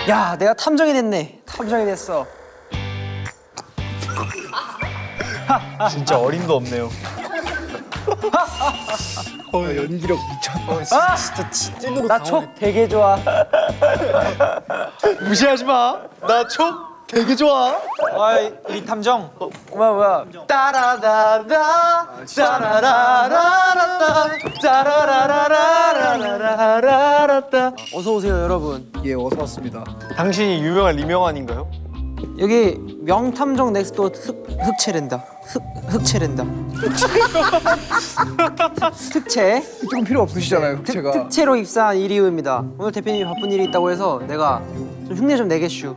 야, 내가 탐정이 됐네. 탐정이 됐어. 진짜 어림도 없네요. 연기력 미쳤다. 진짜 나 촉 되게 좋아. 무시하지 마. 나 촉 되게 좋아. 이 탐정. 뭐야. 따라라라 따라라라라따 따라라라라라라라따. 어서 오세요, 여러분. 예, 어서 왔습니다. 당신이 유명한 리명환인가요? 여기 명탐정 넥스도 흑채랜다. 흑채랜다. 특채. 조금 필요 없으시잖아요, 제가. 특채로 입사한 이리우입니다. 오늘 대표님이 바쁜 일이 있다고 해서 내가 좀 흉내 좀 내겠슈.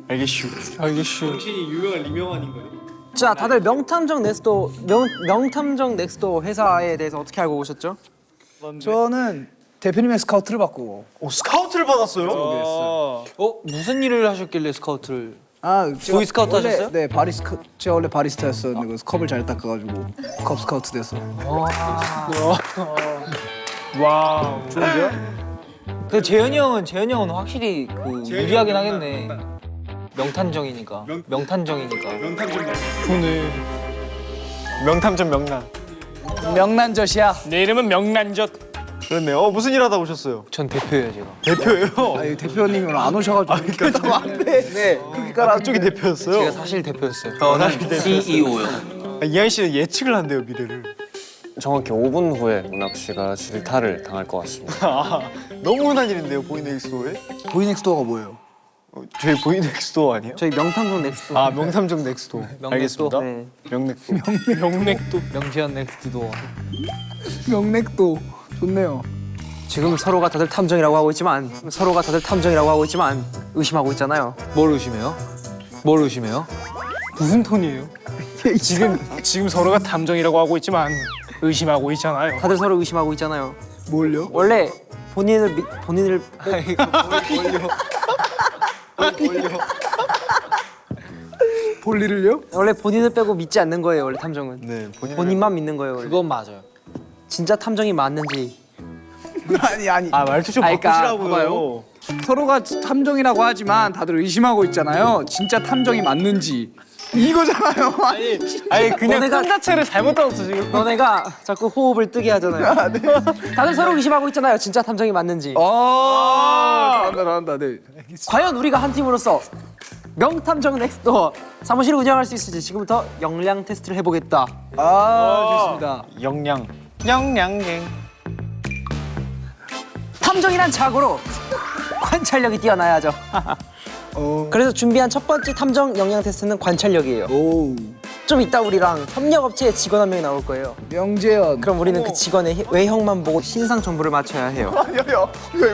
알겠슈. 당신이 유명한 리명환인가요? 자, 다들 명탐정 넥스도 회사에 대해서 어떻게 알고 오셨죠? 저는 대표님의 스카우트를 받고. 오, 스카우트를 받았어요? 무슨 일을 하셨길래 스카우트를? 보이 스카우트 하셨어요? 네, 제가 원래 바리스타였었는데 그래서 컵을 잘 닦아가지고 컵 스카우트 됐어. 와, 좋은데요? 그 재현이 형은 확실히 그 유리하긴 하겠네. 명탐정이니까. 좋네. 명탐정 명란. 명란젓이야. 내 이름은 명란젓. 그렇네요. 무슨 일 하다 오셨어요? 전 대표예요, 제가. 대표예요? 대표님이 오늘 안 오셔가지고. 그러니까 안 돼. 네. 그렇게 깔아. 그쪽이 대표였어요? 제가 사실 대표였어요. CEO요. 이한 씨는 예측을 한대요, 미래를. 정확히 5분 후에 문학 씨가 질타를 당할 것 같습니다. 너무 흔한 일인데요, 보이넥스도어에? 보이넥스도어가 뭐예요? 저희 보이넥스도어 아니에요? 저희 명탐정 넥스도. 아, 명탐정 넥스도. 알겠습니다. 네. 명넥도. 명넥도. 명시한 넥스트도. 명넥도 좋네요. 지금 서로가 다들 탐정이라고 하고 있지만 의심하고 있잖아요. 뭘 의심해요? 뭘 의심해요? 무슨 톤이에요? 지금 서로가 탐정이라고 하고 있지만 의심하고 있잖아요. 다들 서로 의심하고 있잖아요. 뭘요? 원래 본인을 볼일을요? 원래 본인을 빼고 믿지 않는 거예요. 원래 탐정은. 네, 본인만 믿는 거예요. 원래. 그건 맞아요. 진짜 탐정이 맞는지. 아니. 아, 말투 좀 그러니까 바꾸시라고요. 봐봐요. 서로가 탐정이라고 하지만 다들 의심하고 있잖아요. 진짜 탐정이 맞는지. 이거잖아요. 아니 그냥 너네가- 톤 자체를 잘못 들었어 지금. 너네가 자꾸 호흡을 뜨게 하잖아요. 다들 서로 의심하고 있잖아요. 진짜 탐정이 맞는지. 잘한다. 네. 과연 우리가 한 팀으로서 명탐정 넥스도 사무실을 운영할 수 있을지 지금부터 역량 테스트를 해보겠다. 좋습니다. 영양. 영양갱. 탐정이란 자고로 관찰력이 뛰어나야죠. 그래서 준비한 첫 번째 탐정 역량 테스트는 관찰력이에요. 오. 좀 이따 우리랑 협력업체의 직원 한 명이 나올 거예요. 명재현. 그럼 우리는 그 직원의 외형만 보고 신상 정보를 맞춰야 해요.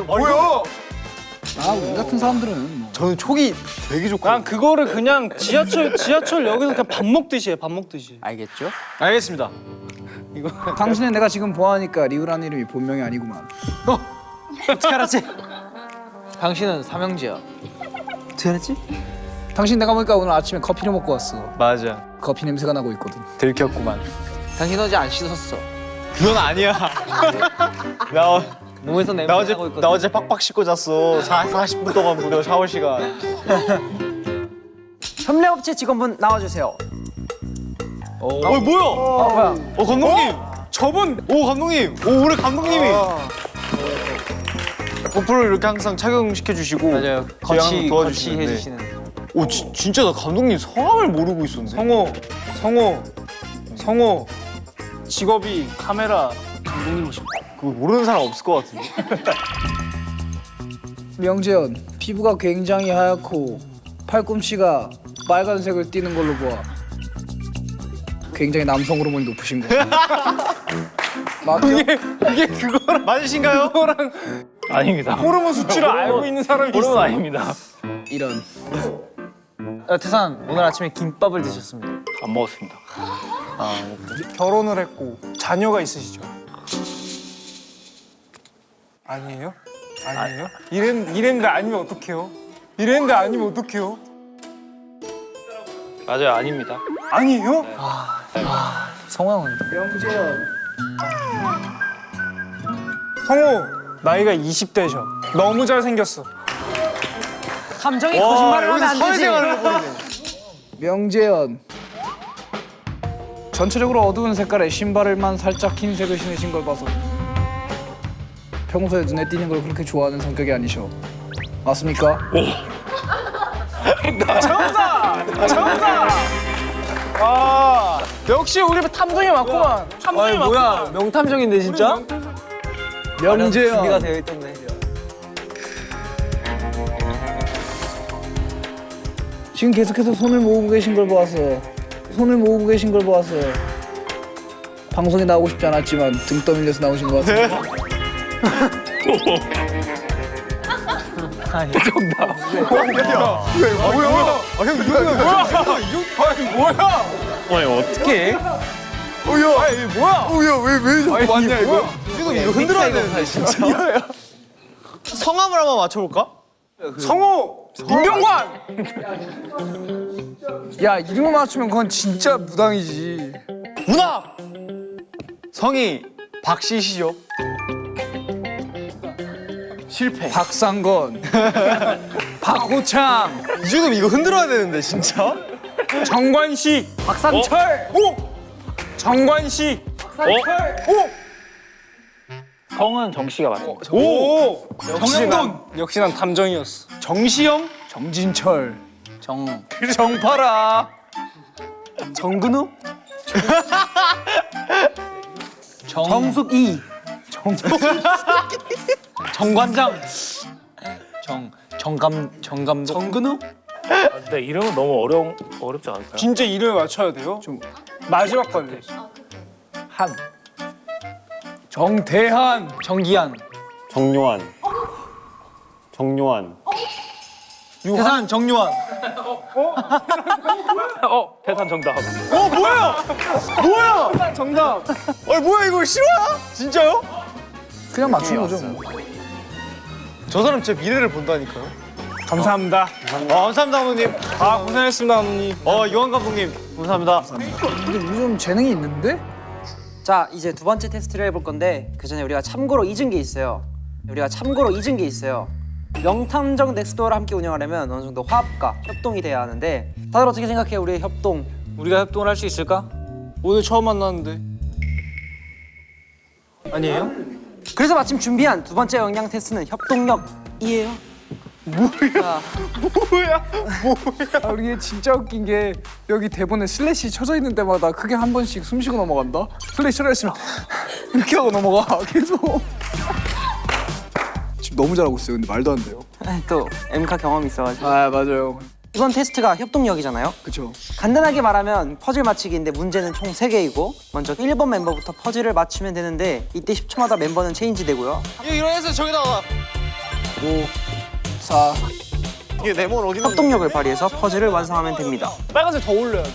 뭐야? 우리 같은 사람들은 뭐. 저는 촉이 되게 좋고. 난 그거를 그냥 지하철역에서 그냥 밥 먹듯이 해. 밥 먹듯이. 알겠죠? 알겠습니다. 당신은 내가 지금 보아하니까 리우라는 이름이 본명이 아니구만. 어떻게 알았지? 당신은 삼형제야. 어떻게 알았지? 당신 내가 보니까 오늘 아침에 커피를 먹고 왔어. 맞아. 커피 냄새가 나고 있거든. 들켰구만. 당신 어제 안 씻었어. 그건 아니야. 나, 몸에서 냄새 나고 있거든. 나 어제 팍팍 씻고 잤어. 40분 동안 무려 샤워 시간. 협력업체 직원분 나와주세요. 뭐야? 뭐야? 감독님. 저분. 오, 감독님. 오, 우리 감독님이. 보풀을 이렇게 항상 착용시켜 주시고. 맞아요. 같이 같이 해주시는. 오, 진짜 나 감독님 성함을 모르고 있었네. 성호. 직업이 카메라 감독님이시고. 그거 모르는 사람 없을 것 같은데. 명재현. 피부가 굉장히 하얗고 팔꿈치가 빨간색을 띠는 걸로 보아. 굉장히 남성 호르몬이 높으신 거. 맞죠? 이게 그거랑 맞으신가요? 아닙니다. 호르몬 수치를 알고 있는 사람이 있어. 아닙니다. 이런. 태산 오늘 아침에 김밥을 드셨습니다. 안 먹었습니다. 결혼을 했고 자녀가 있으시죠? 아니에요? 이랬는데 아니면 어떡해요? 이랬는데 아니면 어떡해요? 맞아요, 아닙니다. 아니에요? 성호 형은 명재현. 성호 나이가 20대셔. 너무 잘생겼어. 탐정이 거짓말을 하면 안 되지. 사회생활을 해버리네. 명재현. 전체적으로 어두운 색깔의 신발을만 살짝 흰색을 신으신 걸 봐서 평소에 눈에 띄는 걸 그렇게 좋아하는 성격이 아니셔. 맞습니까? 아 역시 우리 탐정이 맞구만. 탐정이 뭐야 명탐정인데 진짜? 명재현. 준비가 되어 있던데. 지금 계속해서 손을 모으고 계신 걸 보아서 방송에 나오고 싶지 않았지만 등 떠밀려서 나오신 것 같습니다. 아니 어떻게? 맞냐 이거? 지금 이거 흔들어야 되는데 진짜. 성함을 한번 맞춰볼까? 성우 임병관. 야 이름을 맞추면 그건 진짜 무당이지. 문학. 성이 박씨시죠? 실패. 박상건, 박호창, 지금 이거 흔들어야 되는데 진짜. 정관식. 박상철. 정관식. 성은 정씨가 맞습니다. 오. 역시 난 탐정이었어. 정시영. 정진철, 정파라. 정근우. 정숙이. 정관장. 정감독. 정근우. 근데 이름은 너무 어렵지 않을까요? 진짜 이름을 맞춰야 돼요. 좀 마지막 번째. 한. 정대한, 정기한. 정요한. 정요한. 태산 정요한. 태산 정답. 정답. 뭐야 이거 실화야? 진짜요? 그냥 맞춘 거죠. 저 사람 제 미래를 본다니까요. 감사합니다. 감사합니다 감독님. 아 고생했습니다 감독님. 요한 감독님 감사합니다. 근데 우리 좀 재능이 있는데? 자 이제 두 번째 테스트를 해볼 건데 그 전에 우리가 참고로 잊은 게 있어요. 명탐정 넥스도어를 함께 운영하려면 어느 정도 화합과 협동이 돼야 하는데 다들 어떻게 생각해요? 우리의 협동. 우리가 협동을 할 수 있을까? 오늘 처음 만났는데. 아니에요? 그래서 마침 준비한 두 번째 역량 테스트는 협동력이에요. 아, 우리 진짜 웃긴 게 여기 대본에 슬래시 쳐져 있는 때마다 크게 한 번씩 숨 쉬고 넘어간다. 슬래시 쳐져 있으면 이렇게 하고 넘어가 계속. 지금 너무 잘하고 있어요. 근데 말도 안 돼요. 또 엠카 경험이 있어가지고. 아 맞아요. 이번 테스트가 협동력이잖아요. 그쵸. 간단하게 말하면 퍼즐 맞히기인데 문제는 총 3개이고 먼저 1번 멤버부터 퍼즐을 맞추면 되는데 이때 10초마다 멤버는 체인지 되고요. 이거 일어나서 저기다가 5, 4. 이게 네모는 어디 있는 협동력을 발휘해서 퍼즐을 완성하면 됩니다. 빨간색 더 올려야 돼.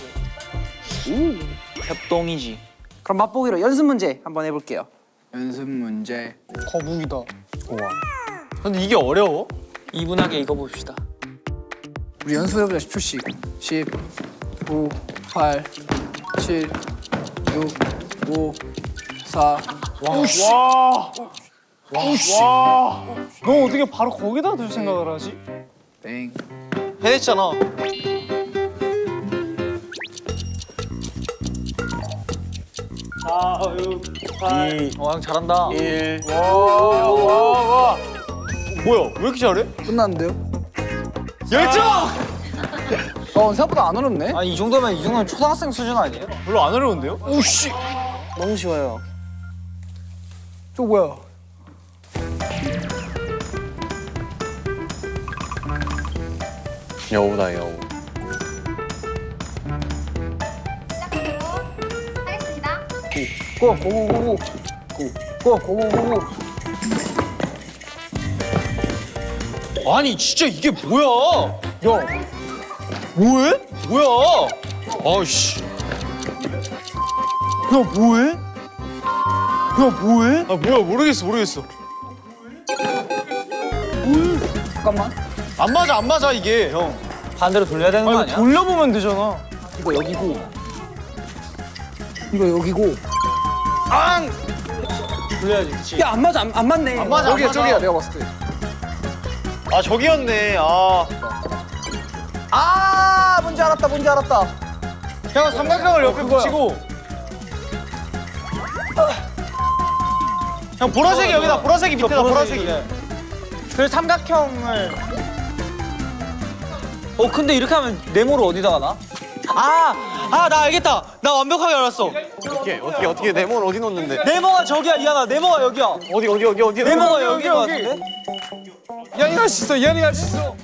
협동이지. 그럼 맛보기로 연습 문제 한번 해볼게요. 연습 문제. 거북이다. 근데 이게 어려워? 이분하게 읽어봅시다. 우리 연습해보자. 10초씩. 10, 9, 8, 7, 6, 5, 4. 너 어떻게 바로 거기다 둘 생각을 하지? 땡. 해냈잖아. 형 잘한다. 뭐야 왜 이렇게 잘해? 끝났는데요? 열정! 생각보다 안 어렵네. 아니 이 정도면 초등학생 수준 아니에요? 별로 안 어려운데요? 오씨. 너무 쉬워요. 저 뭐야? 여우다 여우. 하겠습니다. 고고고고. 고고고고. 아니 진짜 이게 뭐야? 야 뭐해? 뭐야? 아씨. 야 뭐해? 아 뭐야 모르겠어. 잠깐만. 안 맞아 이게 형. 반대로 돌려야 되는 거 아니야? 돌려보면 되잖아. 이거 여기고. 이거 여기고. 돌려야지 그치. 야 안 맞아 안 맞네. 안 맞아. 저기야 내가 봤을 때. 아 저기였네. 아 아 뭔지 알았다 뭔지 알았다. 형 삼각형을 옆에 붙이고. 형 보라색이 여기다. 보라색이 밑에다. 보라색이. 그래서 삼각형을. 근데 이렇게 하면 네모를 어디다 가나? 나 알겠다. 나 완벽하게 알았어. 어떻게 네모를 어디 놓는데? 네모가 저기야, 이하나. 네모가 여기야. 어디? 네모가 여기인 것 같은데? 이한이 할 수 있어. 이한이 할 수 있어.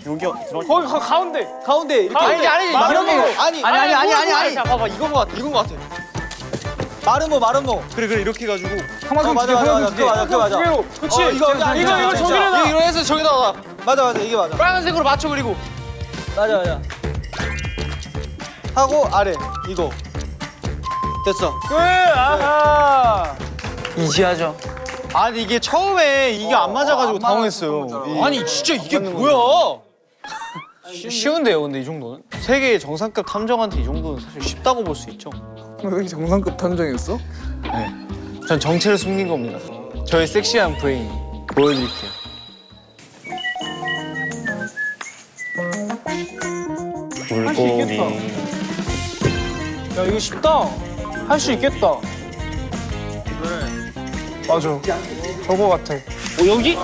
거기 가운데. 가운데 이렇게. 아니. 아니. 자, 봐봐. 이건 것 같아. 마름모. 그래 이렇게 해가지고. 하나씩 맞아. 그거 맞아. 그치? 이거 저기를 이거 해서 저기다가 맞아. 이게 맞아. 빨간색으로 맞춰 그리고. 맞아. 하고 아래 이거 됐어. 아하. 이지하죠. 아니 이게 처음에 이게 안 맞아가지고 당황했어요. 아니 진짜 이게 뭐야? 쉬운데요, 근데 이 정도는? 세계 정상급 탐정한테 이 정도는 사실 쉽다고 볼 수 있죠. 여기 정상급 탐정이었어? 전 정체를 숨긴 겁니다. 저의 섹시한 브레인 보여드릴게요. 할 수 있겠다. 야 이거 쉽다. 할 수 있겠다. 맞아. 저거 같아. 여기?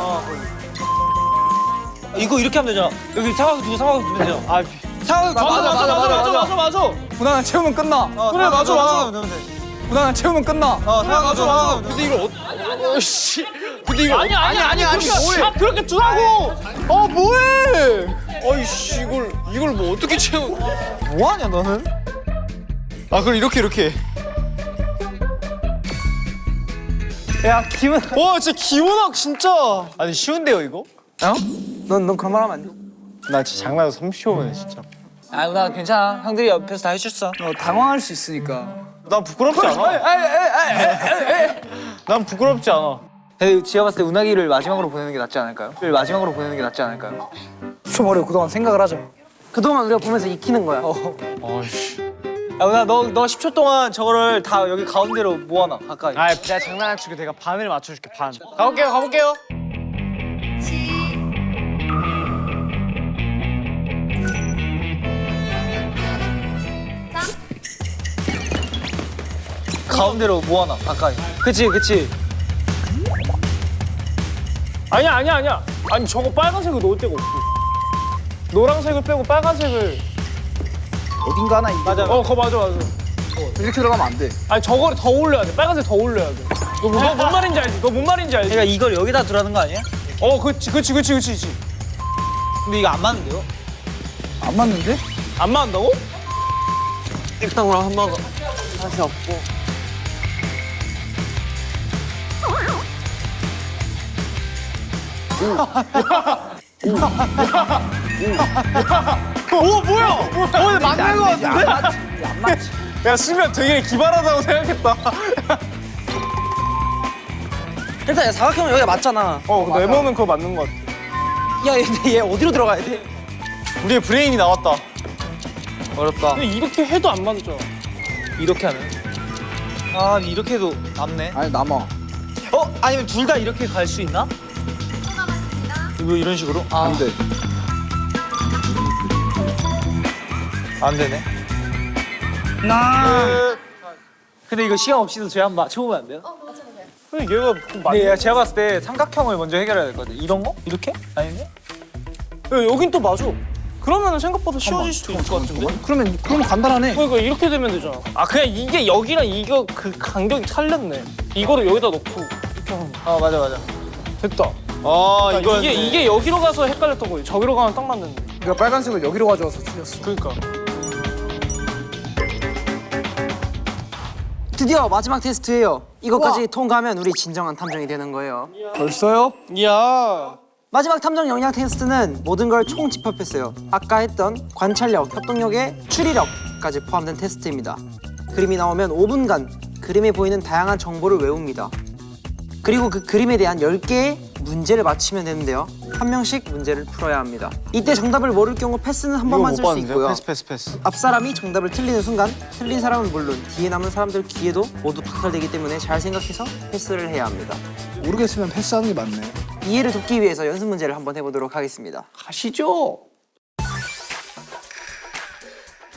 이거 이렇게 하면 되잖아. 여기 사각을 두고 두면 되잖아. 사각을 맞아. 무난한 채우면 끝나. 그래 맞아. 무난한 채우면 끝나. 맞아. 근데 이걸 근데 이거 아니 뭐해? 그렇게 두라고. 뭐해? 어이씨 이걸 뭐 어떻게 채우? 뭐하냐 너는? 그럼 이렇게. 야 기분. 와 진짜 기원학 진짜. 아니 쉬운데요 이거? 넌 그런 말 하면 안 돼. 나 진짜 장난해서 30초만에 진짜. 나 괜찮아. 형들이 옆에서 다 해줬어. 당황할 수 있으니까. 난 부끄럽지 않아. 난 부끄럽지 않아. 근데 제가 봤을 때 운하기를 마지막으로 보내는 게 낫지 않을까요? 쳐버려. 그동안 생각을 하자. 그동안 우리가 보면서 익히는 거야. 아이씨. 야 운하 너 10초 동안 저거를 다 여기 가운데로 모아놔 가까이. 내가 장난 안 치고 내가 반을 맞춰줄게 반. 가볼게요. 가운데로 모아놔 가까이. 그치. 아니야. 아니 저거 빨간색을 넣을 데가 없어. 노란색을 빼고 빨간색을. 어딘가 하나 이게. 맞아. 그거 맞아. 이렇게 들어가면 안 돼. 아니 저거를 더 올려야 돼. 빨간색 더 올려야 돼. 너 뭔 말인지 알지? 그러니까 이걸 여기다 두라는 거 아니야? 그치. 근데 이거 안 맞는데요? 안 맞는데? 안 맞는다고? 일당으로 한번 다시 없고. 근데 맞는 거 같은데? 안 맞지. 야 수면 되게 기발하다고 생각했다. 일단 야, 사각형은 여기가 맞잖아. 그 네모는 그거 맞는 거 같아. 야 얘 어디로 들어가야 돼? 우리의 브레인이 나왔다. 어렵다. 근데 이렇게 해도 안 맞죠? 이렇게 하면. 이렇게 해도 남네. 아니 남아. 아니면 둘 다 이렇게 갈 수 있나? 이거 이런 식으로? 안 돼. 안 되네. 근데 이거 시간 없이도 저희 한번 맞춰보면 안 돼요? 근데 얘가 네, 제가 봤을 때 삼각형을 먼저 해결해야 될 것 같아요. 이런 거? 이렇게? 아닌데? 여긴 또 맞아. 그러면은 생각보다 쉬워질 수도 있을 것 같은데? 그러면 간단하네. 그러니까 이렇게 되면 되잖아. 그냥 이게 여기랑 이거 그 간격이 틀렸네. 이거를 여기다 넣고 이렇게 하면 맞아. 됐다. 이거 이게 여기로 가서 헷갈렸던 거예요. 저기로 가면 딱 맞는데. 내가 빨간색을 여기로 가져와서 틀렸어. 그러니까. 드디어 마지막 테스트예요. 이것까지 통과하면 우리 진정한 탐정이 되는 거예요. 벌써요? 야. 마지막 탐정 역량 테스트는 모든 걸 총 집합했어요. 아까 했던 관찰력, 협동력의 추리력까지 포함된 테스트입니다. 그림이 나오면 5분간 그림에 보이는 다양한 정보를 외웁니다. 그리고 그 그림에 대한 10개의 문제를 맞히면 되는데요. 한 명씩 문제를 풀어야 합니다. 이때 정답을 모를 경우 패스는 한 번만 쓸 수 있고요. 패스. 앞 사람이 정답을 틀리는 순간 틀린 사람은 물론 뒤에 남은 사람들 기회도 모두 박탈되기 때문에 잘 생각해서 패스를 해야 합니다. 모르겠으면 패스하는 게 맞네. 이해를 돕기 위해서 연습 문제를 한번 해보도록 하겠습니다. 가시죠.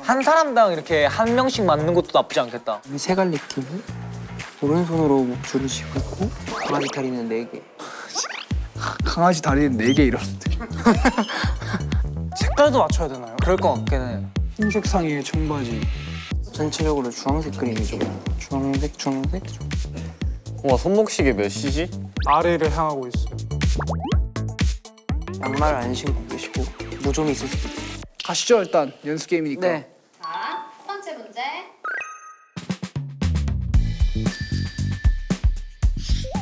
한 사람당 이렇게 한 명씩 맞는 것도 나쁘지 않겠다. 세 갈래 끼고 오른손으로 목줄을 쥐고 있고 강아지 다리는 4개. 강아지 다리는 4개 이러는데. 색깔도 맞춰야 되나요? 그럴 것 같긴 해. 흰색 상의에 청바지. 전체적으로 주황색 그림이죠. 주황색, 주황색. 와 손목시계 몇 시지? 아래를 향하고 있어요. 양말 안 신고 계시고 무좀이 있을 수도 있고. 가시죠 일단 연습 게임이니까. 네. 자, 첫 번째 문제.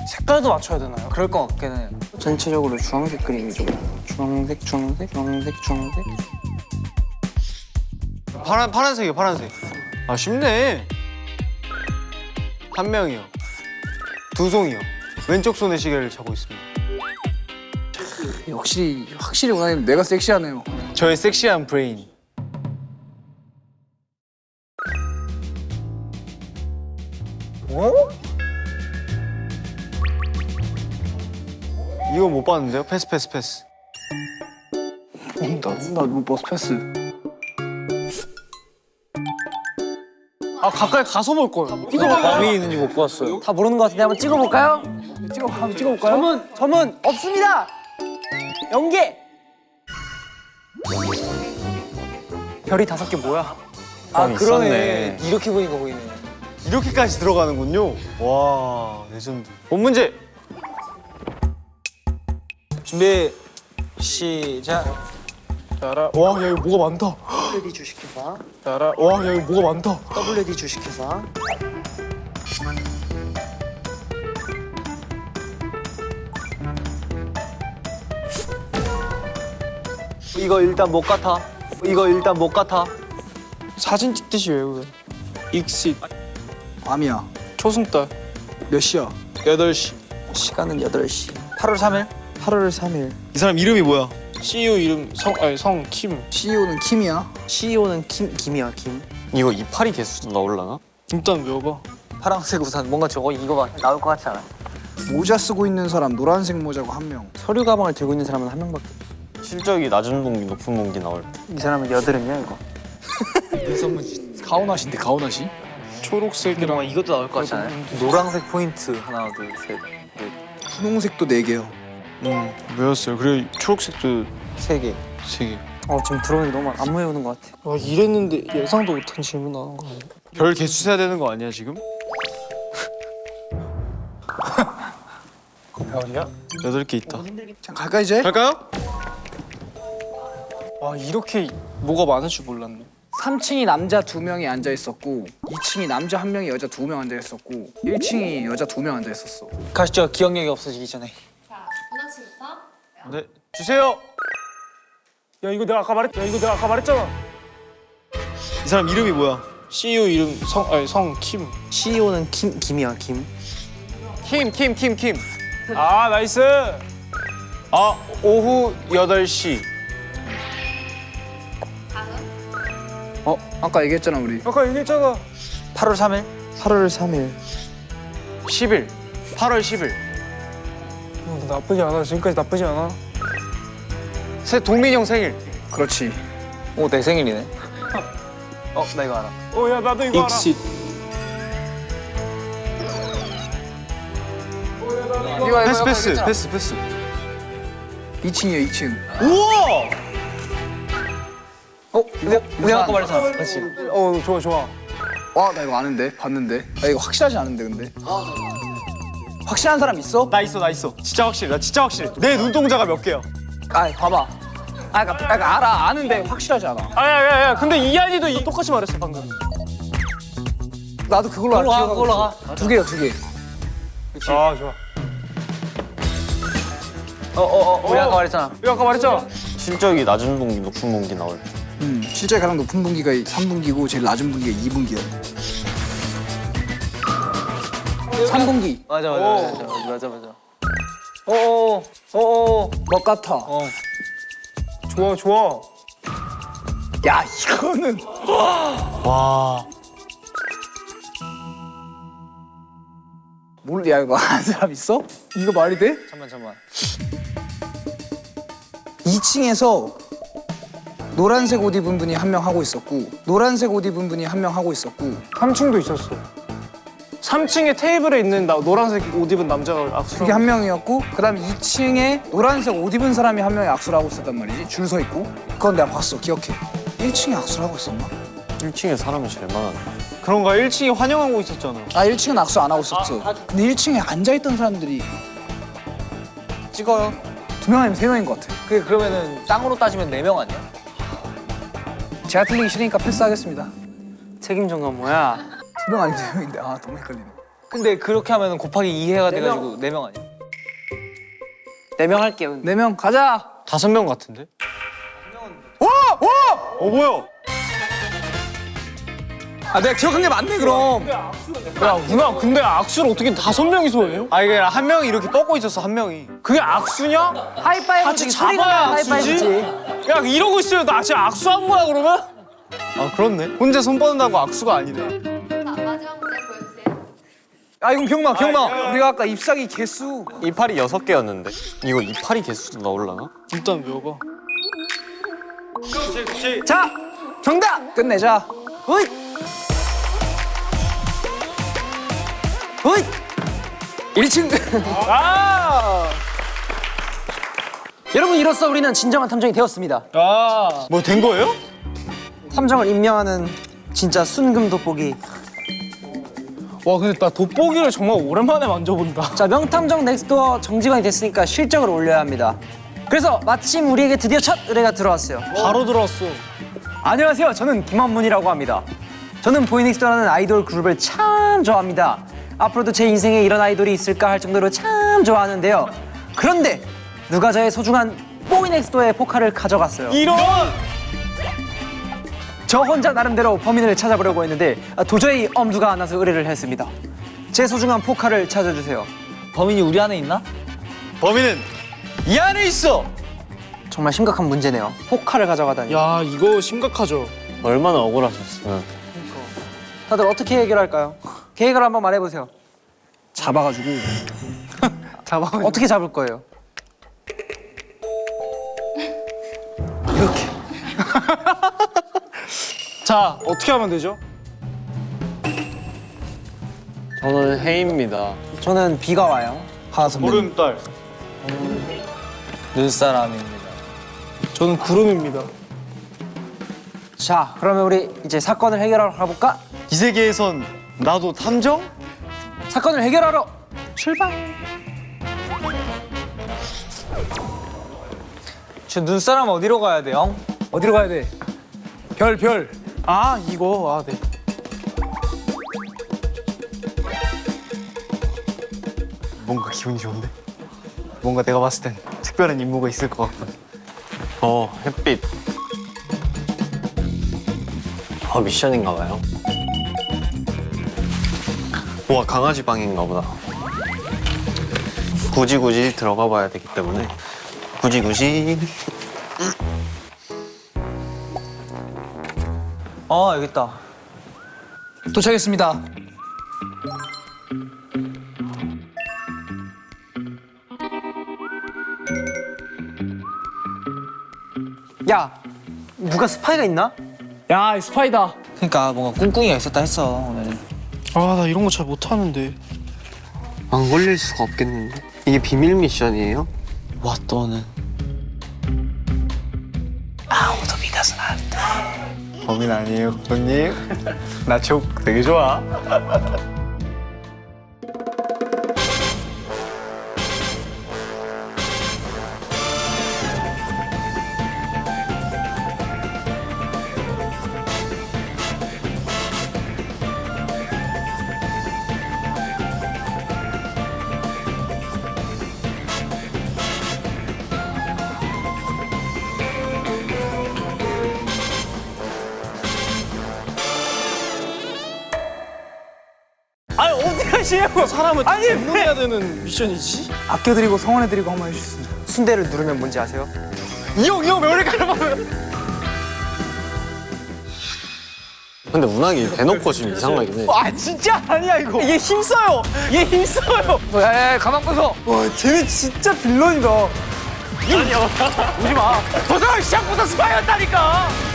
색깔도 맞춰야 되나요? 그럴 것 같긴 해. 전체적으로 주황색 그림이죠. 주황색, 주황색, 주황색, 주황색. 파란색이요, 파란색. 아 쉽네. 한 명이요. 두 송이요. 왼쪽 손에 시계를 차고 있습니다. 확실히 원하는 내가 섹시하네요. 저의 섹시한 브레인. 이거 못 봤는데요? 패스 패스 패스. 나뭐 버스 패스. 아 가까이 가서 볼 거예요. 이거 밤이 있는지 못 봤어요. 다 모르는 것 같은데 한번 찍어볼까요? 한번 찍어볼까요? 점은 없습니다. 연계. 별이 5개 뭐야? 아 뻥 그러네. 있었네. 이렇게 보니까 보이네. 이렇게까지 들어가는군요. 와 레전드. 본 문제. 준비 시작. 따라. 와, 야 이거 뭐가 많다. WD 주식회사, 따라. 와, 야 이거 뭐가 많다. WD 주식회사. 이거 일단 못 같아. 이거 일단 못 같아. 사진 찍듯이 외우래. 익시 밤이야. 초승달 몇 시야? 8시. 시간은 8시. 8월 3일. 8월 3일. 이 사람 이름이 뭐야? CEO 이름 성 킴. CEO는 킴이야. CEO는 김이야, 김. 이거 이파리 개수 나올라나? 일단 외워봐. 파란색 우산 뭔가 저거 이거 봐 나올 것 같지 않아? 모자 쓰고 있는 사람 노란색 모자고 한 명. 서류 가방을 들고 있는 사람은 한 명밖에. 실적이 낮은 봉기 높은 봉기 나올 때. 이 사람은 여드름이야, 이거. 가오나시인데 가오나시? 초록색이랑 이것도 나올 것 같지 않아요? 노란색 포인트 하나 둘셋넷 분홍색도 4개요. 외웠어요. 그리고 초록색도 3개. 3개. 지금 들어오는 게 너무 안 외우는 것 같아. 와 이랬는데 예상도 못한 질문 나온 거 아니야? 별 개수 세야 되는 거 아니야 지금? 별이야? 8개 있다. 자 갈까 이제? 갈까요? 와 이렇게 뭐가 많을 줄 몰랐네. 3층이 남자 2명이 앉아 있었고 2층이 남자 1명이 여자 2명 앉아 있었고 1층이 여자 2명 앉아 있었어. 가시죠. 기억력이 없어지기 전에. 자, 문학 씨부터. 네. 주세요. 야 이거 내가 아까 말했잖아. 이 사람 이름이 뭐야? CEO 이름 성 킴. CEO는 김이야, 김. 킴. 아 나이스. 아 오후 8시. 다음. 아까 얘기했잖아 우리. 아까 얘기했잖아. 8월 3일. 8월 3일. 10일. 8월 10일. 나쁘지 않아. 지금까지 나쁘지 않아. 동민이 형 생일. 그렇지. 오, 내 생일이네. 나 이거 알아. 야 나도 이거 익시. 패스. 2층이에요 2층. 우와! 내가 아까 말했잖아. 그렇지. 좋아. 와 나 이거 아는데 봤는데. 나 이거 확실하지 않은데 근데. 확실한 사람 있어? 나 있어. 진짜 확실해. 나 진짜 확실해. 내 눈동자가 몇 개야? 아 봐봐. 그러니까 알아 아는데 확실하지 않아. 아야야야. 근데 이한이도 똑같이 말했어 방금. 나도 그걸로 알아. 그걸로 가. 2개요 2개. 아 좋아. 우리 아까 말했잖아. 이거 아까 말했잖아. 실적이 낮은 봉기 높은 봉기 나올 때. 실제 가장 높은 분기가 3분기고 제일 낮은 분기가 2분기야. 3분기. 맞아. 어어. 뭐 같아? 좋아. 야 이거는 와. 몰라. 야 이거 아는 사람 있어? 이거 말이 돼? 잠깐만. 2층에서 노란색 옷 입은 분이 한 명 하고 있었고 노란색 옷 입은 분이 한 명 하고 있었고 3층도 있었어. 3층에 테이블에 있는 노란색 옷 입은 남자가 악수를 그게 한 명이었고 그다음 2층에 노란색 옷 입은 사람이 한 명이 악수를 하고 있었단 말이지. 줄 서 있고. 그건 내가 봤어. 기억해. 1층에 악수를 하고 있었나? 1층에 사람이 제일 많아. 그런가 1층에 환영하고 있었잖아. 아 1층은 악수 안 하고 있었어. 근데 1층에 앉아있던 사람들이 찍어요. 2명 아니면 3명인 것 같아. 그게 그러면은 땅으로 따지면 4명 아니야? 제가 틀리기 싫으니까 패스하겠습니다. 책임전가 뭐야? 2명 아니면 3명인데 아 너무 헷갈리네. 근데 그렇게 하면 곱하기 2해가 돼가지고 4명 아니야? 4명 할게요. 4명 가자. 5명 같은데? 뭐야? 아 내가 기억한 게 맞네 그럼. 야 누나 근데 악수를 어떻게 5명이서 해요? 아니 그냥 한 명이 이렇게 뻗고 있었어 한 명이. 그게 악수냐? 하이파이브지. 잡아야 하이파이브지. 야 이러고 있으면 나 지금 악수한 거야 그러면? 아 그렇네. 혼자 손 뻗는다고 악수가 아니네. 자, 마지막 문제 보여주세요. 아 이건 기억나. 우리가 아까 잎사귀 개수. 이파리 6개였는데 이거 이파리 개수도 나올라나? 일단 외워봐. 자, 정답. 끝내자. 호잇. 호잇. 1층. 아! 여러분 이로써 우리는 진정한 탐정이 되었습니다. 아! 뭐 된 거예요? 탐정을 임명하는 진짜 순금 돋보기. 와 근데 나 돋보기를 정말 오랜만에 만져본다. 자, 명탐정 넥스트도어 정직원이 됐으니까 실적을 올려야 합니다. 그래서 마침 우리에게 드디어 첫 의뢰가 들어왔어요. 바로 들어왔어. 안녕하세요. 저는 김한문이라고 합니다. 저는 보이넥스트라는 아이돌 그룹을 참 좋아합니다. 앞으로도 제 인생에 이런 아이돌이 있을까 할 정도로 참 좋아하는데요. 그런데 누가 저의 소중한 보이넥스트의 포카를 가져갔어요. 이런! 저 혼자 나름대로 범인을 찾아보려고 했는데 도저히 엄두가 안 나서 의뢰를 했습니다. 제 소중한 포카를 찾아주세요. 범인이 우리 안에 있나? 범인은 이 안에 있어. 정말 심각한 문제네요. 포카를 가져가다니. 야 이거 심각하죠. 얼마나 억울하셨으면. 다들 어떻게 해결할까요? 계획을 한번 말해보세요. 잡아가지고. 어떻게 잡을 거예요? 자 어떻게 하면 되죠? 저는 해입니다. 저는 비가 와요. 하나 선배님. 보름달. 눈사람입니다. 저는 구름입니다. 자, 그러면 우리 이제 사건을 해결하러 가볼까? 이 세계에선 나도 탐정? 사건을 해결하러 출발! 저 눈사람 어디로 가야 돼요? 어디로 가야 돼? 별. 아 이거 아 네. 뭔가 기분이 좋은데? 뭔가 내가 봤을 땐 특별한 임무가 있을 것 같거든. 햇빛. 미션인가 봐요. 우와, 강아지 방인가 보다. 굳이 들어가 봐야 되기 때문에 굳이 여기 있다. 도착했습니다. 야, 누가 스파이가 있나? 야, 이 스파이다. 그러니까 뭔가 꿍꿍이가 있었다 했어 오늘. 아 나 이런 거 잘 못하는데. 안 걸릴 수가 없겠는데. 이게 비밀 미션이에요? 와 너는. 범인 아니에요, 형님. 나 촉 되게 좋아. 아니 어디 가시냐고 사람을 분노해야 되는 미션이지? 아껴드리고 성원해드리고 한번 해주셨습니다. 순대를 누르면 뭔지 아세요? 이형 왜 이렇게 가려면? 근데 운항이 대놓고 지금 이상하긴 해. 아 진짜 아니야 이거. 얘 힘써요. 얘 힘써요. 야, 가만 벗어. 와 쟤네 진짜 빌런이다. 오지 마. 벌써 시작부터 스파이였다니까.